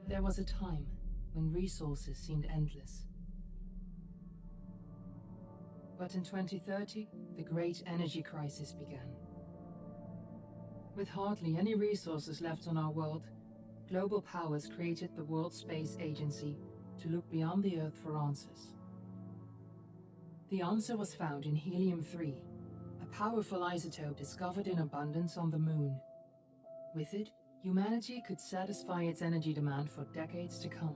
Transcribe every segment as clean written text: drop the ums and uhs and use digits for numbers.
There was a time when resources seemed endless. But in 2030, the great energy crisis began. With hardly any resources left on our world, global powers created the World Space Agency to look beyond the Earth for answers. The answer was found in helium-3, a powerful isotope discovered in abundance on the Moon. With it, humanity could satisfy its energy demand for decades to come.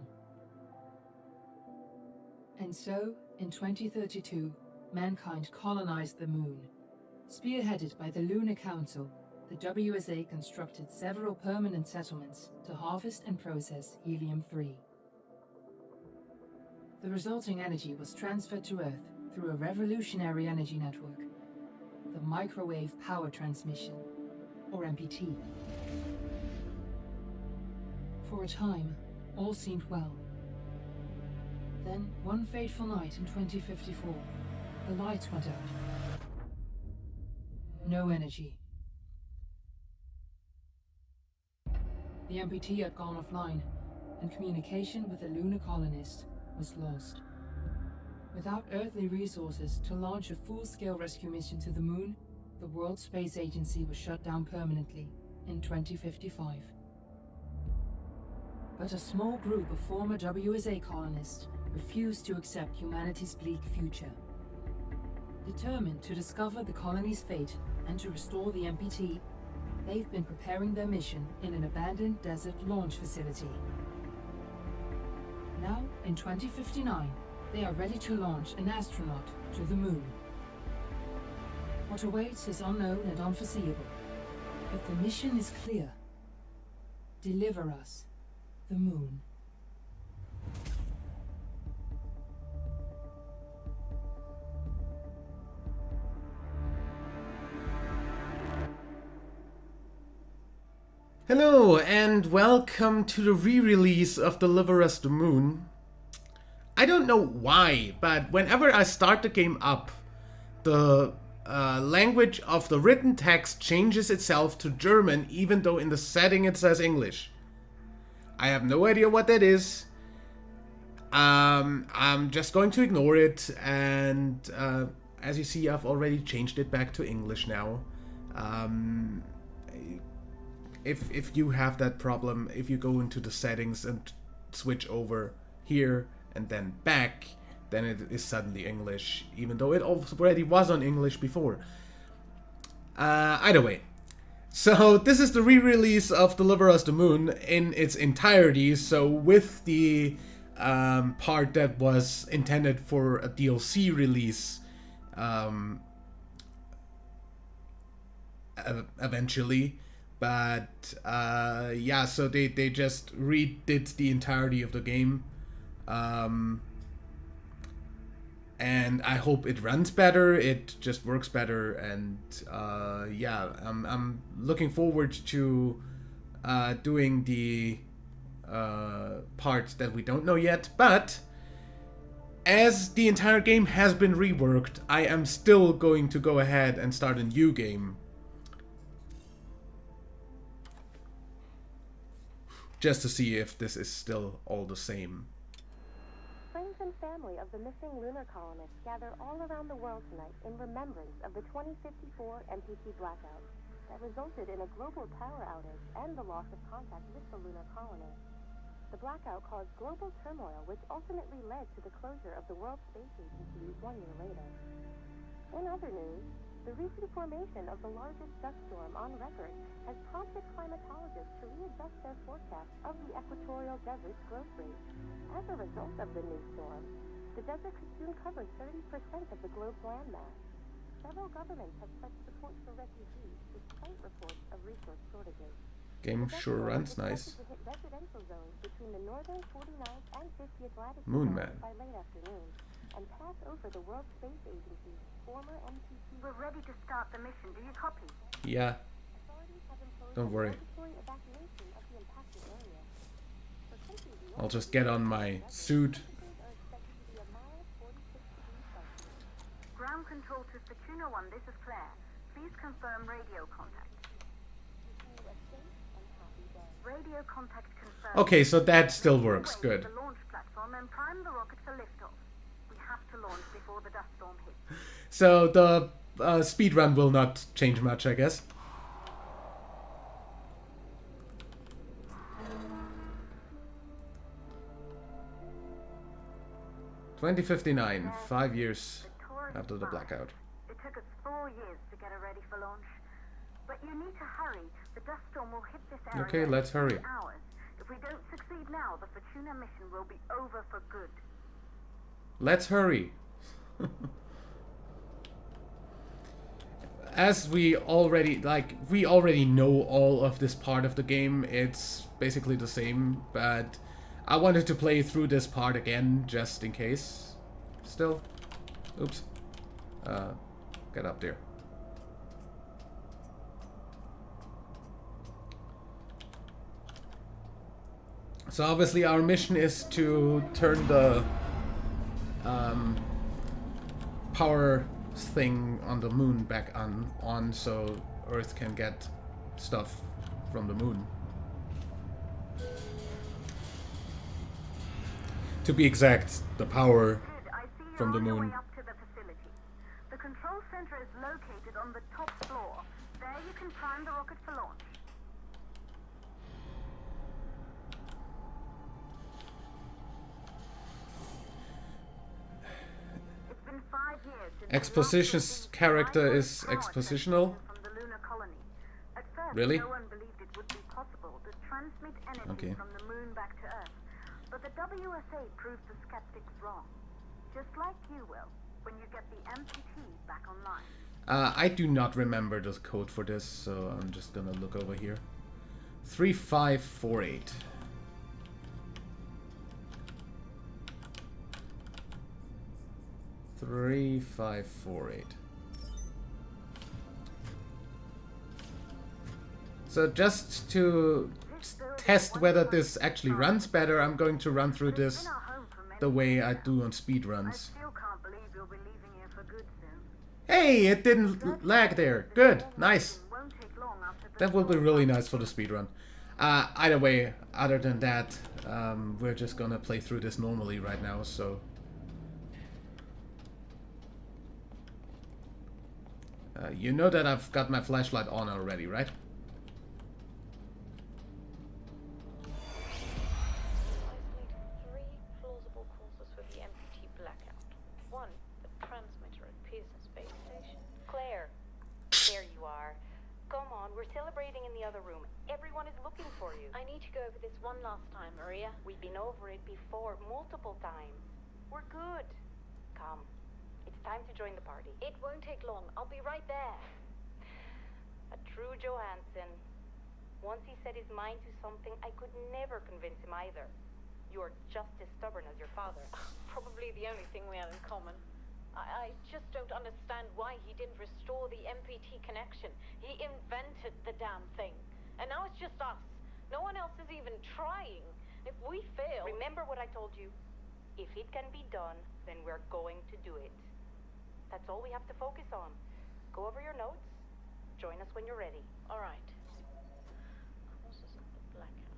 And so, in 2032, mankind colonized the Moon. Spearheaded by the Lunar Council, the WSA constructed several permanent settlements to harvest and process helium-3. The resulting energy was transferred to Earth through a revolutionary energy network, the Microwave Power Transmission, or MPT. For a time, all seemed well. Then, one fateful night in 2054, the lights went out. No energy. The MPT had gone offline, and communication with the lunar colonist was lost. Without earthly resources to launch a full-scale rescue mission to the Moon, the World Space Agency was shut down permanently in 2055. But a small group of former WSA colonists refused to accept humanity's bleak future. Determined to discover the colony's fate and to restore the MPT, they've been preparing their mission in an abandoned desert launch facility. Now, in 2059, they are ready to launch an astronaut to the Moon. What awaits is unknown and unforeseeable, but the mission is clear. Deliver us the Moon. Hello and welcome to the re-release of Deliver Us the Moon. I don't know why, but whenever I start the game up, the language of the written text changes itself to German, even though in the setting it says English. I have no idea what that is. I'm just going to ignore it, and as you see, I've already changed it back to English now. If you have that problem, if you go into the settings and switch over here and then back, then it is suddenly English, even though it already was on English before. Either way. So this is the re-release of Deliver Us the Moon in its entirety, so with the part that was intended for a DLC release eventually. But yeah, so they just redid the entirety of the game. And I hope it runs better, it just works better, and yeah, I'm looking forward to doing the parts that we don't know yet, but as the entire game has been reworked, I am still going to go ahead and start a new game. Just to see if this is still all the same. Friends and family of the missing lunar colonists gather all around the world tonight in remembrance of the 2054 MPT blackout that resulted in a global power outage and the loss of contact with the lunar colony. The blackout caused global turmoil, which ultimately led to the closure of the World Space Agency 1 year later. In other news, the recent formation of the largest dust storm on record has prompted climatologists to readjust their forecast of the equatorial desert's growth rate. As a result of the new storm, the desert could soon cover 30% of the globe's landmass. Several governments have pledged support for refugees despite reports of resource shortages. Game sure runs nice. To hit residential zones between the northern 49th and 50th latitude Moon Man. by late afternoon and pass over the World Space Agency's former MPT. We're ready to start the mission. Do you copy? Yeah. Don't worry. I'll just get on my suit. Ground control to Sakuna 1, this is Claire. Please confirm radio contact. Radio contact confirmed. Okay, so that still works. Good. The launch platform and prime the rocket for liftoff. We have to launch before the dust storm hits. So the speed run will not change much, I guess. (2059), 5 years after the blackout. It took us 4 years to get it ready for launch. But you need to hurry. The dust storm will hit this area Okay, let's in hurry. 3 hours. If we don't succeed now, the Fortuna mission will be over for good. Let's hurry. As we already know all of this part of the game. It's basically the same, but I wanted to play through this part again just in case. Still. Oops. Get up there. So obviously our mission is to turn the power thing on the moon back on so Earth can get stuff from the moon. To be exact, the power from the moon. Up to the facility. The control center is located on the top floor. There you can prime the rocket for launch. It's been 5 years since Exposition's character is expositional. from the lunar colony. At first, Really? no one believed it would be possible to transmit energy Okay. from the moon back to Earth. But the WSA proved the skeptics wrong. Just like you will, when you get the MPT back online. I do not remember the code for this, so I'm just gonna look over here. 3548. Three, 5, 4, 8. So just to test whether this actually runs better, I'm going to run through this the way I do on speed I runs. still can't believe you'll be leaving here for good soon. Hey, it didn't lag there. Good, nice. Won't take long after the That will be really nice for the speed run. Either way, other than that, we're just gonna play through this normally right now, so... you know that I've got my flashlight on already, right? Three plausible causes for the MPT blackout. One, the transmitter at Pearson Space Station. Claire, there you are. Come on, we're celebrating in the other room. Everyone is looking for you. I need to go over this one last time, Maria. We've been over it before, multiple times. We're good. Come. It's time to join the party. It won't take long. I'll be right there. A true Johansson. Once he set his mind to something, I could never convince him either. You're just as stubborn as your father. Probably the only thing we have in common. I just don't understand why he didn't restore the MPT connection. He invented the damn thing. And now it's just us. No one else is even trying. If we fail... Remember what I told you? If it can be done, then we're going to do it. That's all we have to focus on. Go over your notes. Join us when you're ready. All right. Causes of the blackout.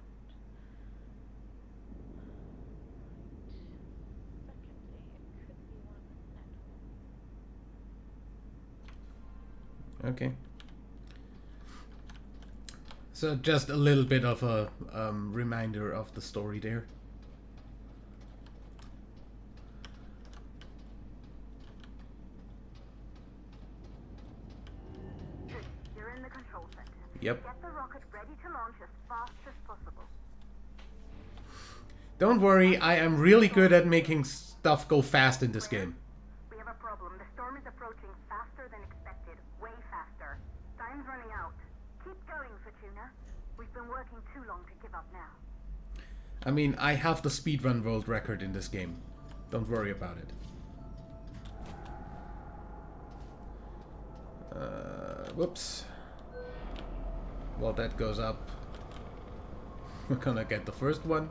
Secondly, it could be one network. Okay. So just a little bit of a reminder of the story there. You're in the control center. Yep. Get the rocket ready to launch as fast as possible. Don't worry, I am really good at making stuff go fast in this game. We have a problem. The storm is approaching faster than expected. Way faster. Time's running out. Keep going, Fortuna. We've been working too long to give up now. I mean, I have the speedrun world record in this game. Don't worry about it. Whoops. Well, that goes up. We're gonna get the first one.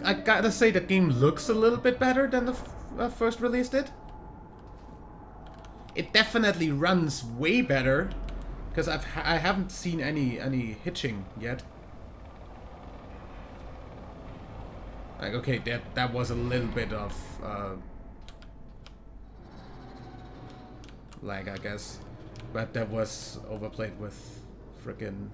I gotta say the game looks a little bit better than the first release did. It definitely runs way better, because I haven't seen any hitching yet. Like, okay, that was a little bit of lag, I guess, but that was overplayed with frickin'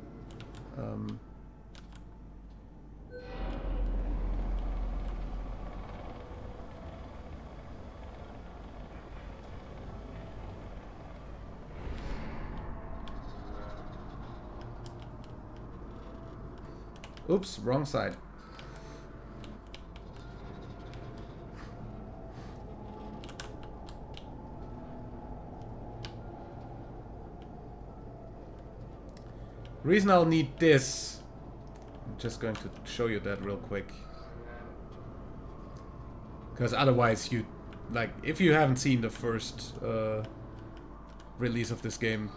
oops, wrong side. Reason I'll need this, I'm just going to show you that real quick. Because otherwise you, like, if you haven't seen the first release of this game,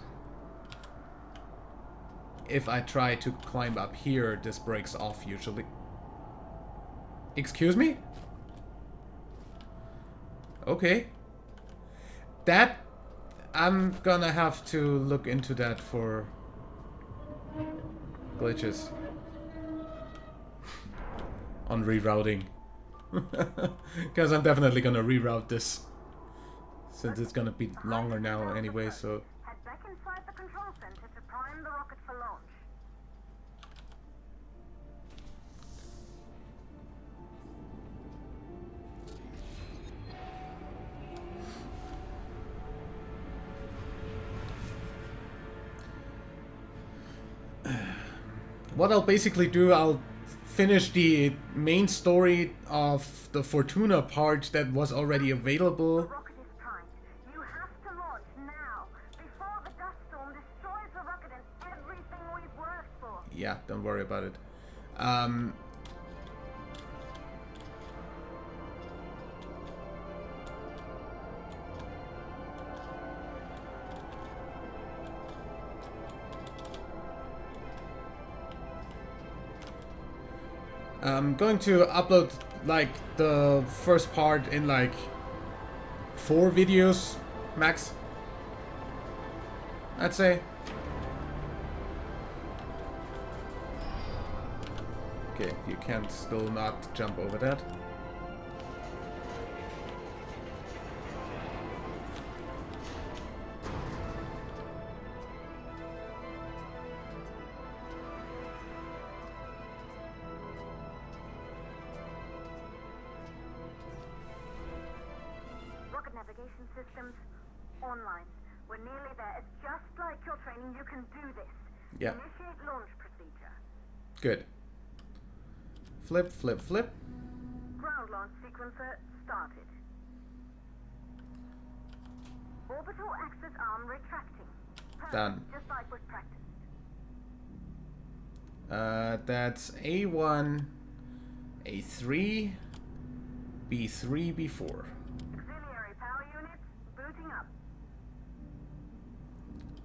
if I try to climb up here, this breaks off usually. Excuse me? Okay. That, I'm gonna have to look into that for glitches on rerouting. Because I'm definitely gonna reroute this, since it's gonna be longer now anyway, so... Head back inside the control center to prime the rocket for launch. What I'll basically do, I'll finish the main story of the Fortuna part that was already available. The rocket is primed. You have to launch now, before the dust storm destroys the rocket and everything we've worked for. Yeah, don't worry about it. I'm going to upload like the first part in like 4 videos max, I'd say. Okay, you can still not jump over that. Rocket navigation systems online. We're nearly there. It's just like your training. You can do this. Yeah. Initiate launch procedure. Good. Flip, flip, flip. Ground launch sequencer started. Orbital axis arm retracting. Perfect, Done. just like was practiced. That's A1, A3, B3, B4. Auxiliary power units booting up.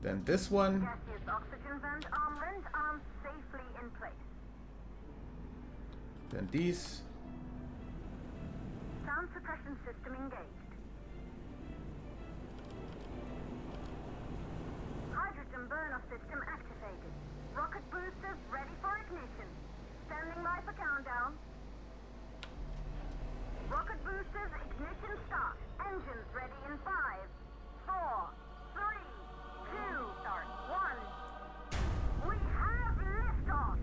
Then this one. Gaseous oxygen vent arm vent arm safely in place. Then these. Sound suppression system engaged. Hydrogen burner system activated. Rocket boosters ready for ignition. Standing by for countdown. Rocket boosters ignition start. Engines ready in 5, 4, 3, 2, start, 1. We have liftoff.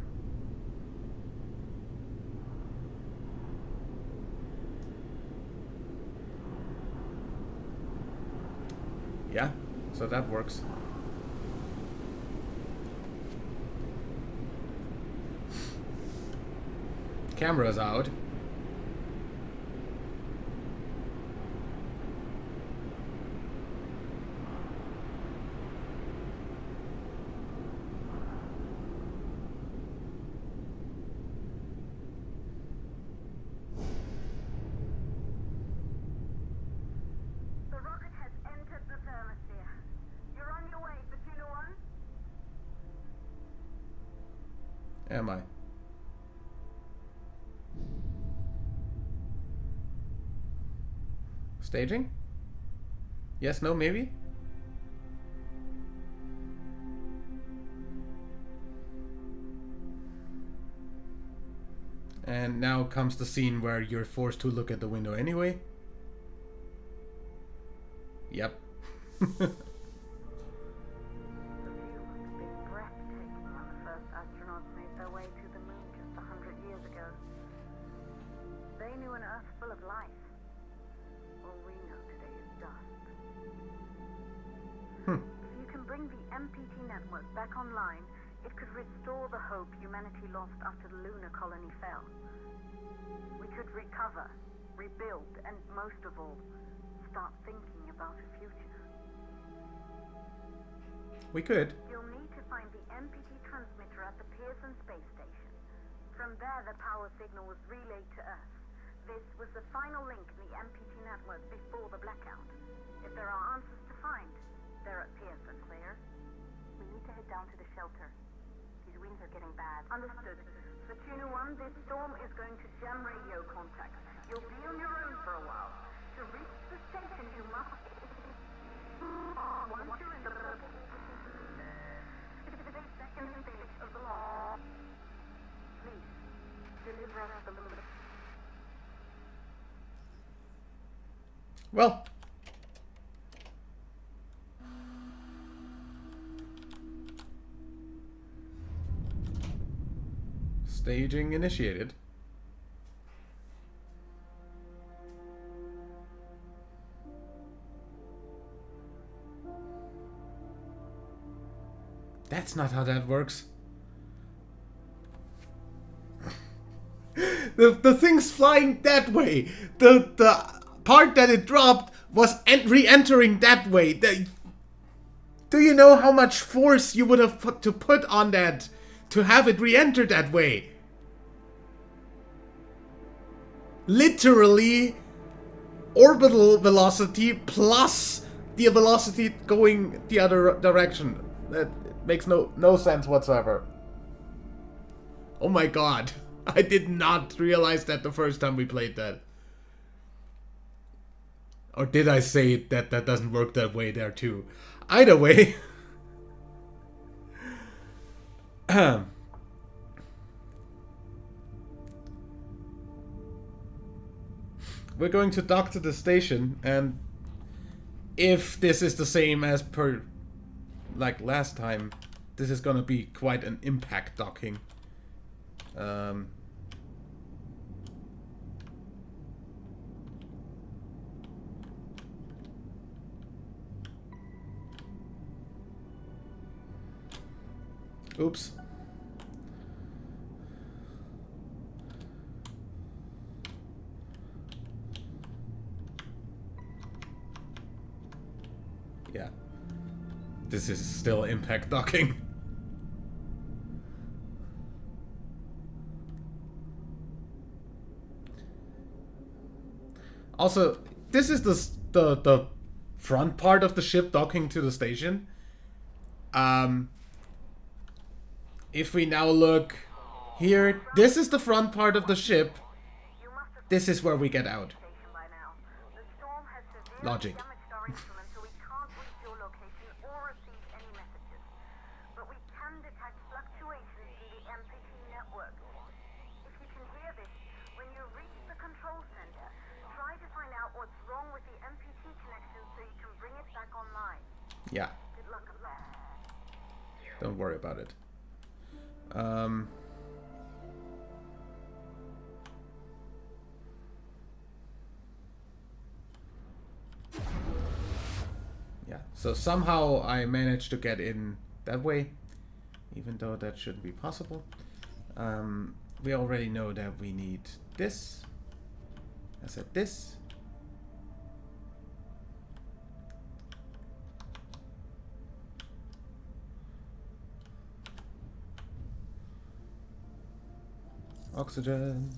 Yeah, so that works. Camera's out. The rocket has entered the thermosphere. You're on your way, Fortuna 1. Am I? Staging? Yes, no, maybe? And now comes the scene where you're forced to look at the window anyway. Yep. The view must have been breathtaking when the first astronauts made their way to the moon just 100 years ago. They knew an Earth full of life. All we know today is dust. If you can bring the MPT network back online, it could restore the hope humanity lost after the lunar colony fell. We could recover, rebuild, and most of all, start thinking about a future. We could. You'll need to find the MPT transmitter at the Pearson space station. From there, the power signal was relayed to Earth. This was the final link in the MPT network before the blackout. If there are answers to find, they're at Pearson. Clear? We need to head down to the shelter. These winds are getting bad. Understood. For Tuna 1, this storm is going to jam radio contacts. You'll be on your own for a while. To reach the station, you must... Once you're in the second stage of the law, please, deliver us the lunar. Well. Staging initiated. That's not how that works. the thing's flying that way. The part that it dropped was re-entering that way. Do you know how much force you would have put on that to have it re-enter that way? Literally, orbital velocity plus the velocity going the other direction. That makes no sense whatsoever. Oh my god. I did not realize that the first time we played that. Or did I say that doesn't work that way there too? Either way. We're going to dock to the station, and if this is the same as per like last time, this is gonna be quite an impact docking. Oops. Yeah. This is still impact docking. Also, this is the front part of the ship docking to the station. If we now look here, this is the front part of the ship. This is where we get out. Logic. Yeah. Don't worry about it. Yeah, so somehow I managed to get in that way, even though that shouldn't be possible. We already know that we need this. I said this. Oxygen,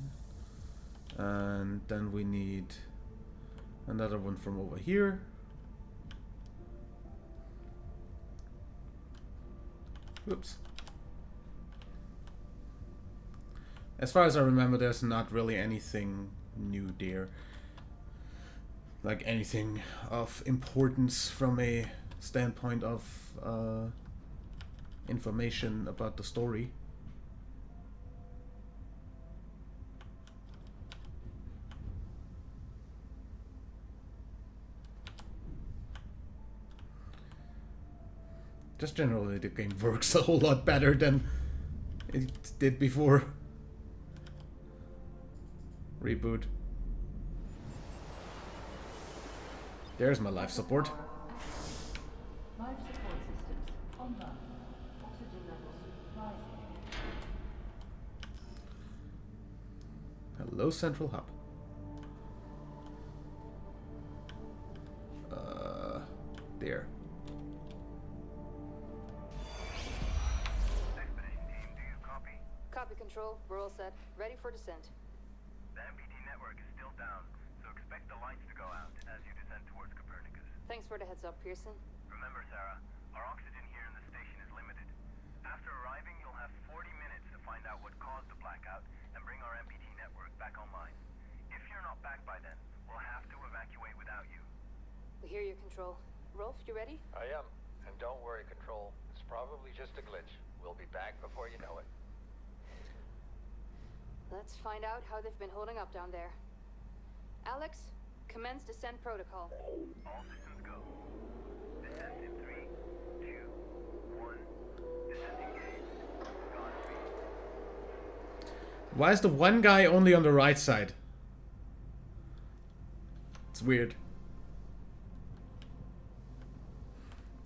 and then we need another one from over here. Oops. As far as I remember, there's not really anything new there, like anything of importance from a standpoint of information about the story. Just generally the game works a whole lot better than it did before. Reboot. There's my life support. Life support systems online. Oxygen levels rising. Hello, Central Hub. There. Expedition team, do you copy? Copy control. We're all set. Ready for descent. The MPT network is still down, so expect the lights to go out as you descend towards Copernicus. Thanks for the heads up, Pearson. Remember, Sarah, our oxygen here in the station is limited. After arriving, you'll have 40 minutes to find out what caused the blackout and bring our MPT network back online. If you're not back by then, we'll have to evacuate without you. We hear you, Control. Rolf, you ready? I am. And don't worry, Control. It's probably just a glitch. We'll be back before you know it. Let's find out how they've been holding up down there. Alex, commence descent protocol. All systems go. Descent in 3, 2, 1. Descent engaged. Godspeed. Why is the one guy only on the right side? It's weird.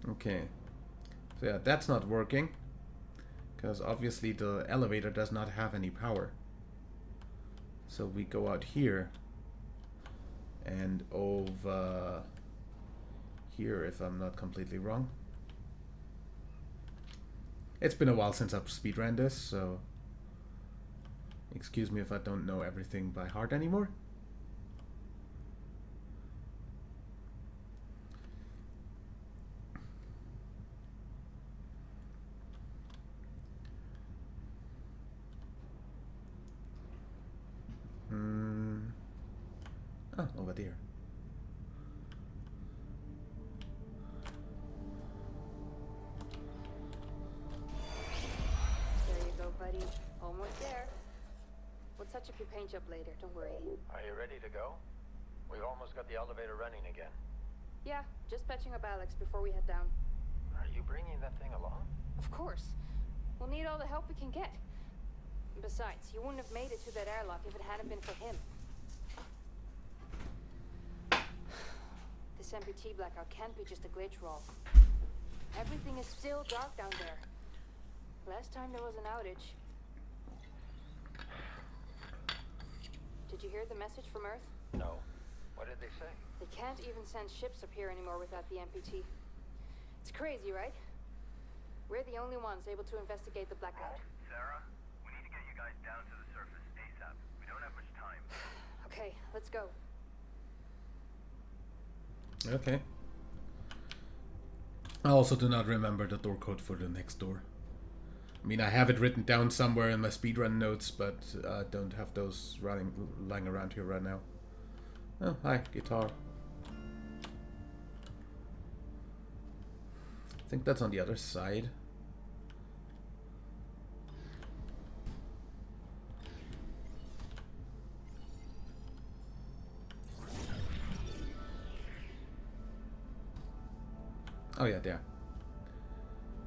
Okay. So yeah, that's not working. Because obviously the elevator does not have any power. So we go out here. And over here, if I'm not completely wrong. It's been a while since I've speedrun this, so excuse me if I don't know everything by heart anymore. Oh, over there. There you go, buddy. Almost there. We'll touch up your paint job later, don't worry. Are you ready to go? We've almost got the elevator running again. Yeah, just patching up Alex before we head down. Are you bringing that thing along? Of course. We'll need all the help we can get. Besides, you wouldn't have made it to that airlock if it hadn't been for him. This MPT blackout can't be just a glitch, Rolf. Everything is still dark down there. Last time there was an outage. Did you hear the message from Earth? No. What did they say? They can't even send ships up here anymore without the MPT. It's crazy, right? We're the only ones able to investigate the blackout. Sarah, we need to get you guys down to the surface ASAP. We don't have much time. Okay, let's go. Okay. I also do not remember the door code for the next door. I mean, I have it written down somewhere in my speedrun notes, but I don't have those lying around here right now. Oh, hi, guitar. I think that's on the other side. Oh yeah, there.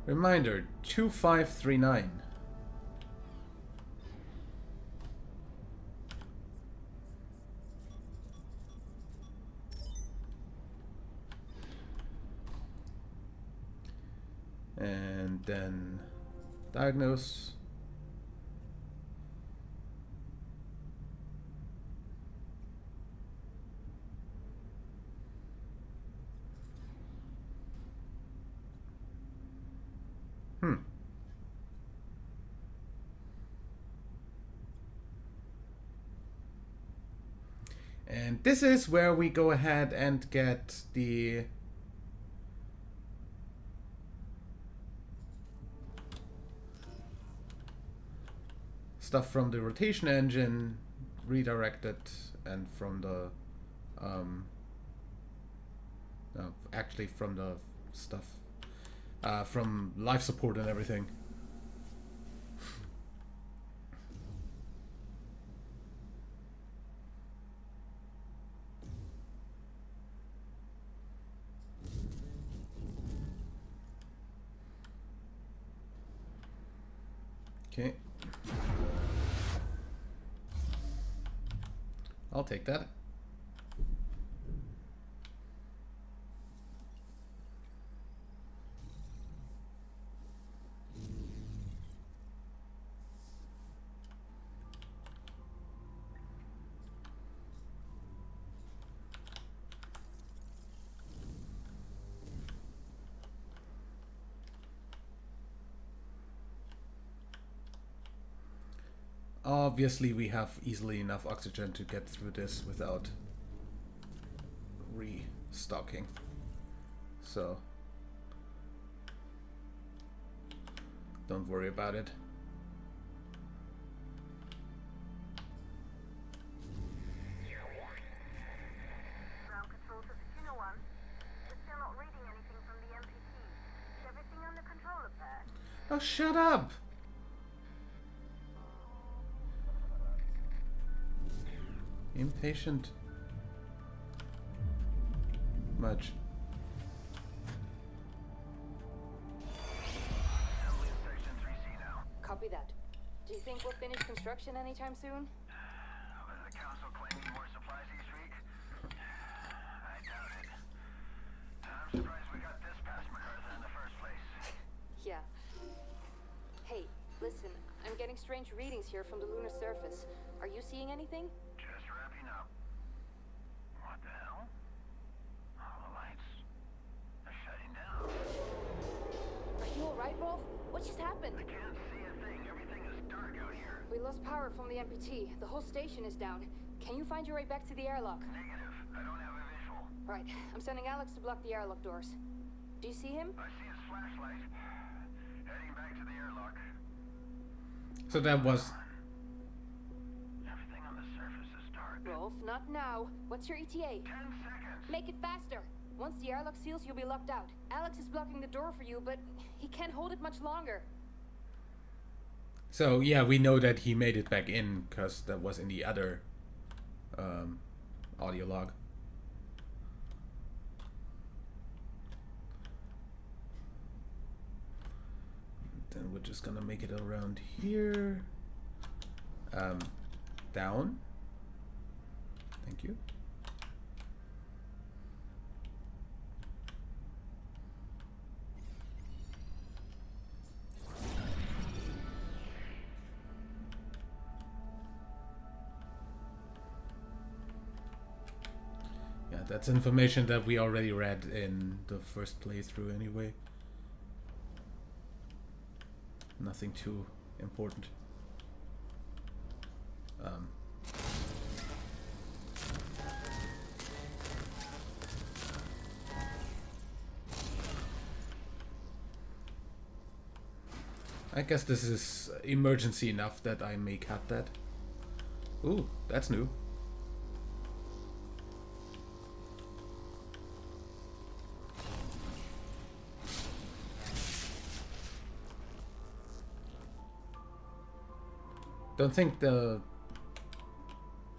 Reminder, 2539. And then diagnose. And this is where we go ahead and get the stuff from the rotation engine redirected, and from the no, actually from the stuff from life support and everything. Okay. I'll take that. Obviously, we have easily enough oxygen to get through this without restocking. So, don't worry about it. Ground control to Casino 1. We're still not reading anything from the MPT. Is everything under control up there? Oh, shut up! Impatient. Much. Assembly in section 3C now. Copy that. Do you think we'll finish construction anytime soon? Was the council claiming more supplies each week? I doubt it. I'm surprised we got this past MacArthur in the first place. Yeah. Hey, listen, I'm getting strange readings here from the lunar surface. Are you seeing anything? Just wrapping up. What the hell? All the lights are shutting down. Are you alright, Rolf? What just happened? I can't see a thing. Everything is dark out here. We lost power from the MPT. The whole station is down. Can you find your way back to the airlock? Negative. I don't have a visual. Right. I'm sending Alex to block the airlock doors. Do you see him? I see his flashlight. Heading back to the airlock. So that was... Everything on the surface is dark. Rolf, not now. What's your ETA? 10 seconds. Make it faster. Once the airlock seals, you'll be locked out. Alex is blocking the door for you, but he can't hold it much longer. So yeah, we know that he made it back in because that was in the other audio log. Then we're just gonna make it around here. Down. Thank you. Yeah, that's information that we already read in the first playthrough anyway. Nothing too important. I guess this is emergency enough that I may cut that. Ooh, that's new. Don't think the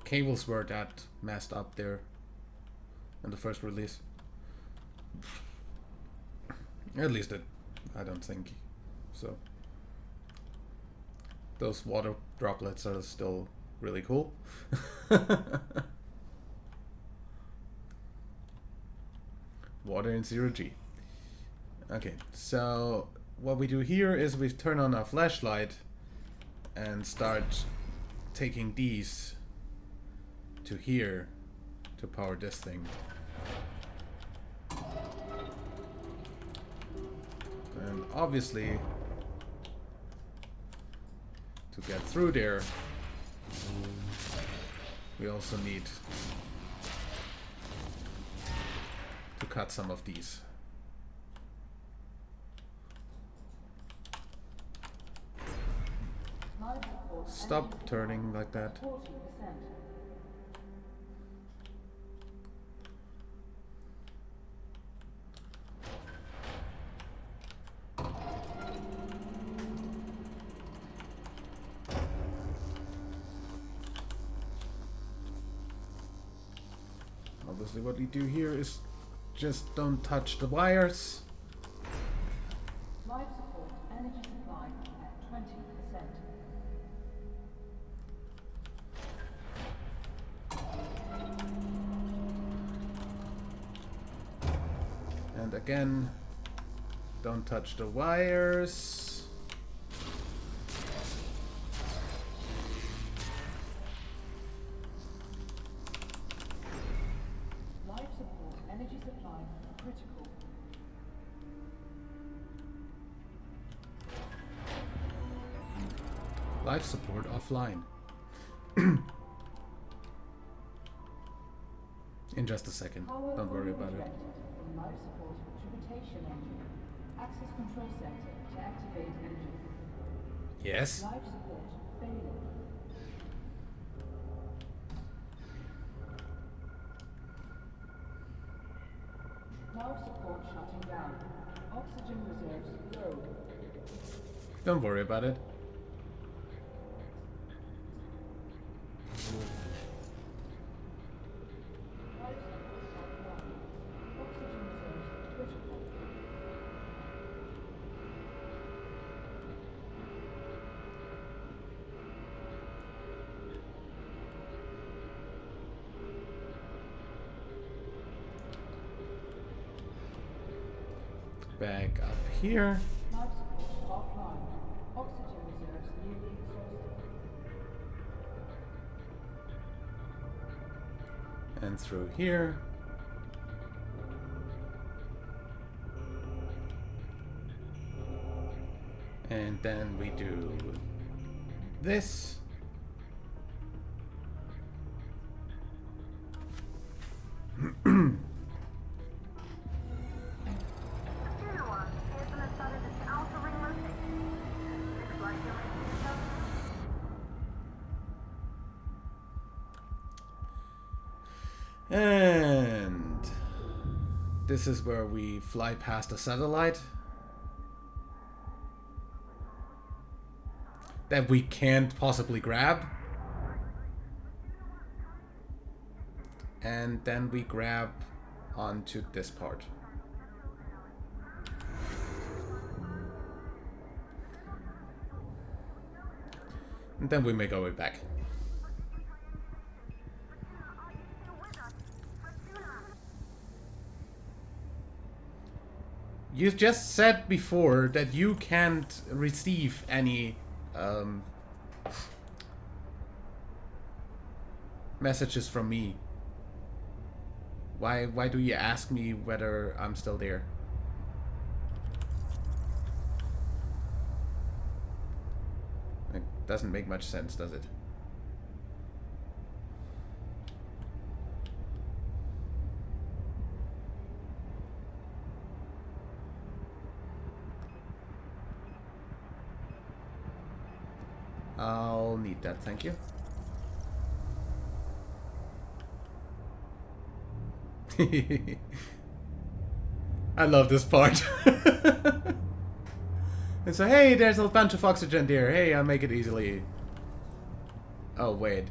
cables were that messed up there in the first release. At least I don't think so. Those water droplets are still really cool. Water in 0G. Okay, so what we do here is we turn on our flashlight and start taking these to here to power this thing. And obviously, to get through there, we also need to cut some of these. Stop turning like that. 40%. Obviously what we do here is just don't touch the wires. Life support energy supply at 20%. And again, don't touch the wires. Life support energy supply critical. Life support offline. In just a second. Power Don't worry fully about it. rejected from life support retribution engine. Access control center to activate engine. Yes? Life support failing. Life support shutting down. Oxygen reserves low. Don't worry about it. Life support offline. Oxygen reserves critical. Back up here. Life support offline. Oxygen reserves nearly exhausted. And through here. And then we do this. Pearson has started its outer ring rotation. Looks like you're making yourself And this is where we fly past a satellite that we can't possibly grab. And then we grab onto this part. And then we make our way back. You just said before that you can't receive any messages from me. Why do you ask me whether I'm still there? It doesn't make much sense, does it? I'll need that, thank you. I love this part. And so, hey, there's a bunch of oxygen there. Hey, I'll make it easily. Oh, wait.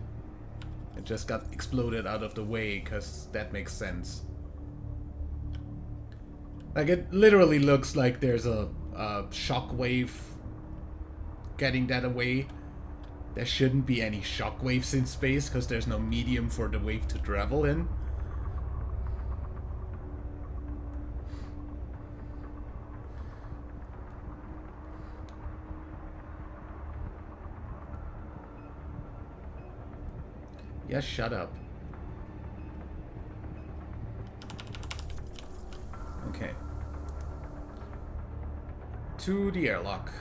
It just got exploded out of the way, because that makes sense. Like, it literally looks like there's a shockwave getting that away. There shouldn't be any shockwaves in space, because there's no medium for the wave to travel in. Yeah, shut up. Okay. To the airlock.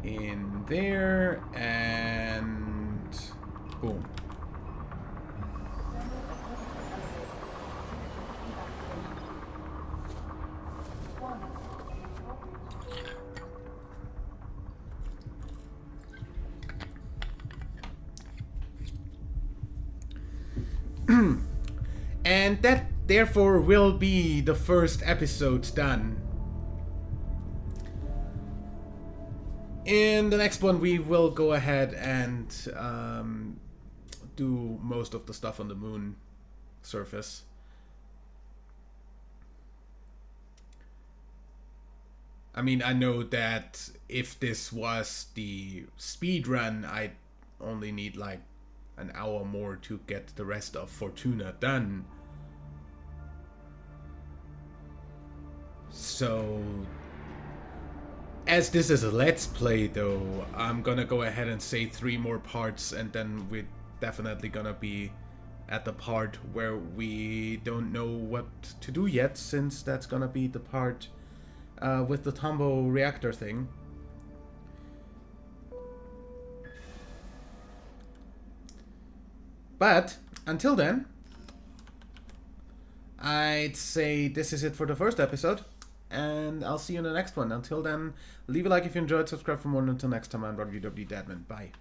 In there, and boom. And that therefore will be the first episode done. In the next one, we will go ahead and do most of the stuff on the moon surface. I mean, I know that if this was the speed run, I'd only need like an hour more to get the rest of Fortuna done. So, as this is a let's play though, I'm gonna go ahead and say 3 more parts, and then we're definitely gonna be at the part where we don't know what to do yet, since that's gonna be the part with the Tombo reactor thing. But until then, I'd say this is it for the first episode, and I'll see you in the next one. Until then, leave a like if you enjoyed, subscribe for more, and until next time, I'm WW Dadman. Bye.